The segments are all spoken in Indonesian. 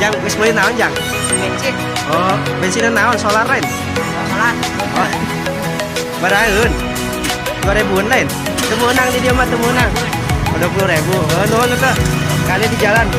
Jang wis meuli naon Jang? Bensin. Oh, bensin naon solar lain. Solar. Oh. Baraeun. 2000 lain. Teu meunang di dieu mah teu meunang. 20.000. Nuhun teh. Kali di jalan.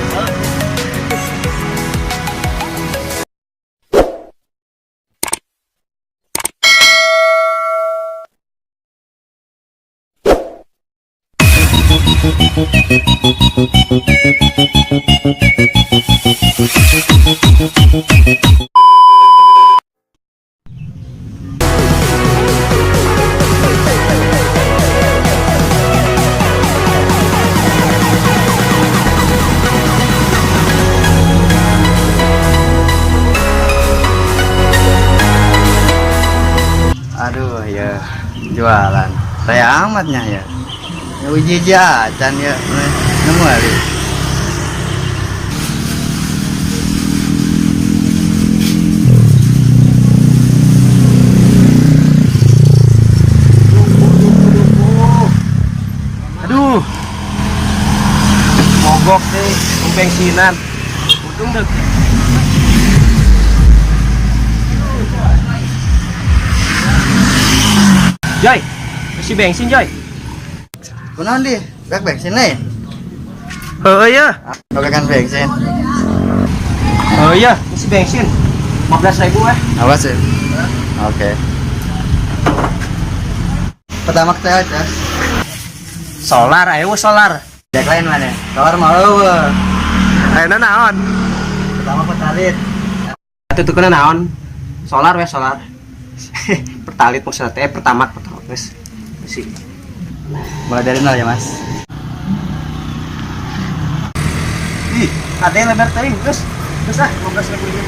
Aduh ya jualan teh amatnya ya uji jajan ya nemu hari Aduh. Mogok deh, bensinan. Untung deh. Joy, isi bensin Joy. kunaon di bek bensin lain Iya. kan bensin Oh iya, isi bensin. 15.000 awas ya oke pertama kita aja Solar, ayo solar. cek lain mana solar mau Ayeuna naon? pertama petalit Atuh tukuna naon? Solar we solar. Pertalit maksudnya teh pertama wes. Besi. mulai dari nol ya mas Ih, ada yang lebar teuing, geus. Geus ah, 15.000 ini.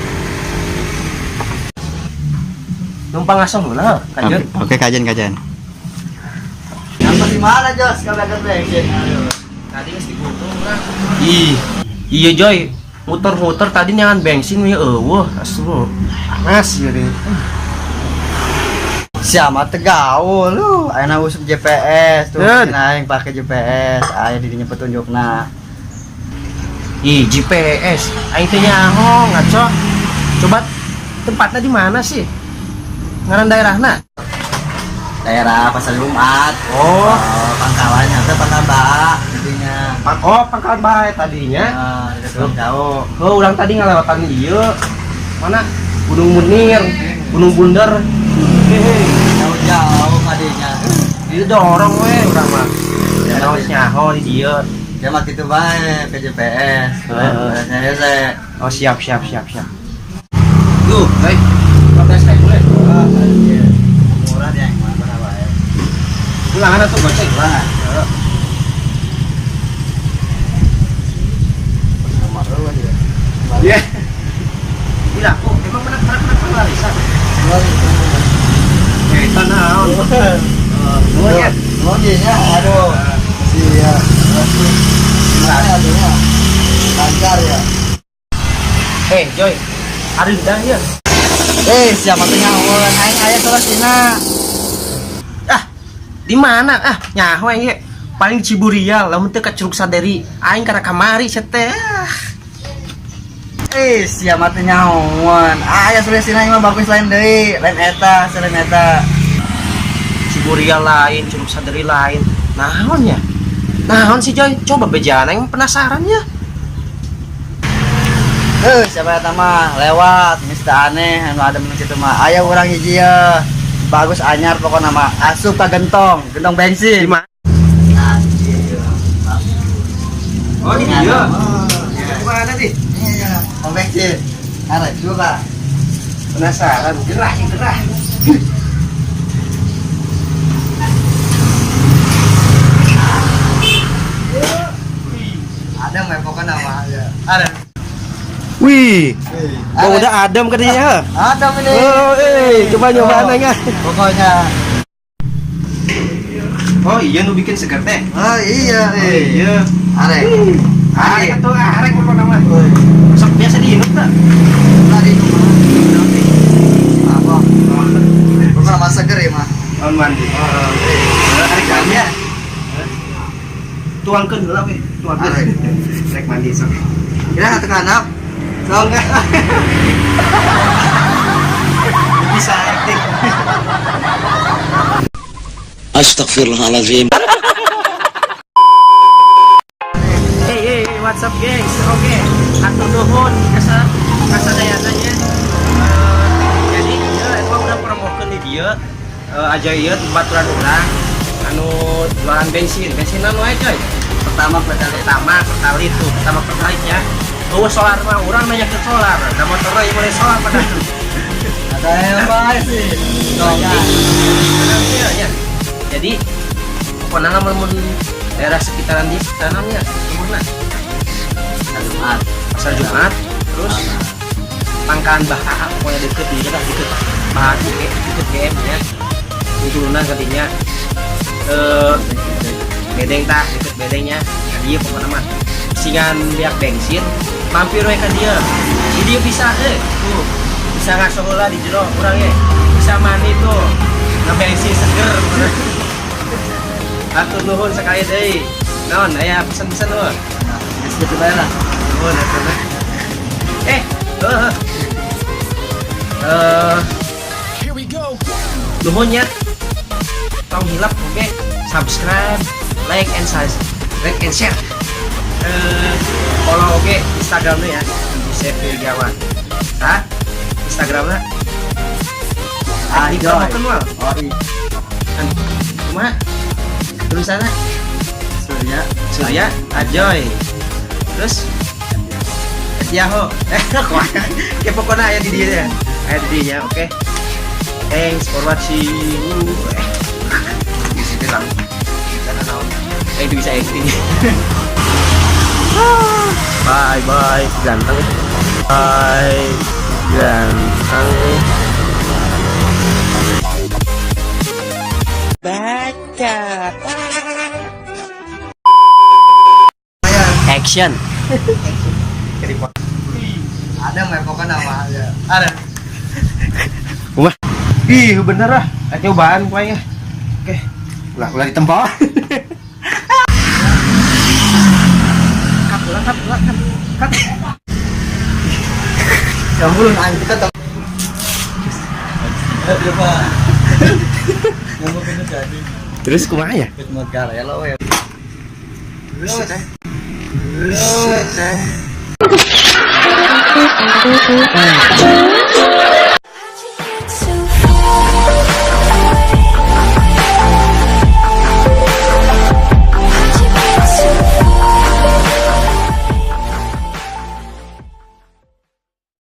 Numpang ngasong heula, kajeun. oke kajian yang di mana Jos kalau ada bensin aduh Tadi geus dibutuh lah. Iya Joy, muter-muter tadi nyangan bensin we eueuh, asuh. Panas ieu deh. siapa tegaul lu ayeuna usuk GPS tuh aing pakai GPS aya di dinya petunjukna Ih, GPS. Aing teh nyaho, ngaco. Coba tempatnya di mana sih? Ngaran daerahna? daerah Pasar Jumat Oh, pangkalannya teh Pangkal intinya Pangkalan Bae tadinya. dekat jauh Oh, ulang tadi ngalewatan ieu. Mana? Gunung Munir, Gunung Bunder. Hehe. jauh kadinya Dieu dorong we urang mah. Ya wis nyaho di dieu. ya mah kitu bae ke GPS saya saya Oh, siap. Tuh, baik. 15.000 le. murah dia yang mana bae Ulangan atuh goceng. lah Iya. Gila, kok emang pernah larisan? Kita naon? nuhun ya aduh sia aduh lancar ya Joy, arindah ya. siapa tuh nyawa aing aya Salasina Ah, di mana? Nyaho aing ge. Paling Ciburial, lamun teu ka Curug Saderi, aing kana kamari seteh. siapa tuh nyawa aya Salasina mah bagus lain deui lain eta selain eta Ciburial lain, Curug Saderi lain. Naon ya? Naon sih Joy? Coba bejana aing penasaran ya. siapa eta mah lewat mista aneh anu ada menuju situ mah aya urang hiji ya bagus anyar pokokna mah asup ka gentong bensin Di mana? Oh, di dia. Di mana sih? iya bensin arek juga Penasaran, gerah. ada mah pokokna mah ya ada Wih, udah adem katanya. ada ini Oh, coba nyoba nanya. pokoknya Oh iya, nu bikin seger teh. oh iya Iya. arek Arek atau arek apa nama? Sok biasa di hidup tak? tadi apa pokoknya mah seger ya mah On mandi. Arek kami ya. Tuangkeun heula we, tuangkeun. Arek. Rek mandi sok. kira tekan up enggak. Bisa acting. Astagfirullahaladzim. Hey, what's up guys? Oke, aku nuhun kasadayana-nya. Jadi emang udah promokan di dia aja ieu tempat urang anu jualan bensin anu aja coy. Pertama pertalit ya. Oh solar mah urang nanya ke solar, da motornya yang mulai solar pada. Ada yang baik sih. Ya. Jadi pokoknya mun daerah sekitaran di sekitarnya gimana? Pasar Jumat, terus Pangkalan Baha, pokoknya deket Baha, deket GM ya. Itu lunas tadinya bedeng tah, deket bedengnya. Nah, dia pokoknya mah singan lihat bensin, mampir we ka dia. Di dia bisa tuh. Bisa ngasola di jero urang ye. Bisa mandi tuh. Na bensin seger. Atur nuhun sekali deui. Naon aya pesan-pesan eueuh? Disebut bae lah. Oh, nah. Nuhunnya tong hilap oke, subscribe, like and share. Follow oke Instagramnya ya, di save di Jawa. Hah? Instagramnya? Ajoy. Dipromokeun moal. Oh iya. Kumaha? Tulisanna Surya. Ajoy. Terus Yahoo. Oke, pokoknya aya di dia ya. Aya di dia, oke. Thanks for watching. Di situ lang. Sana naon. Itu bisa acting. Bye, ganteng. Bye, ganteng. Baca. Action. Ada mah pokoknya nama aja. Ada. Wah, ih bener lah, cobaan pokoknya. Oke, ulah di tempat. Kat. Yang belum anjing kita tahu. Ada Pak. Yang mau pindah jadi. Terus kumaha ya? Fit negara ya lo ya. Terus.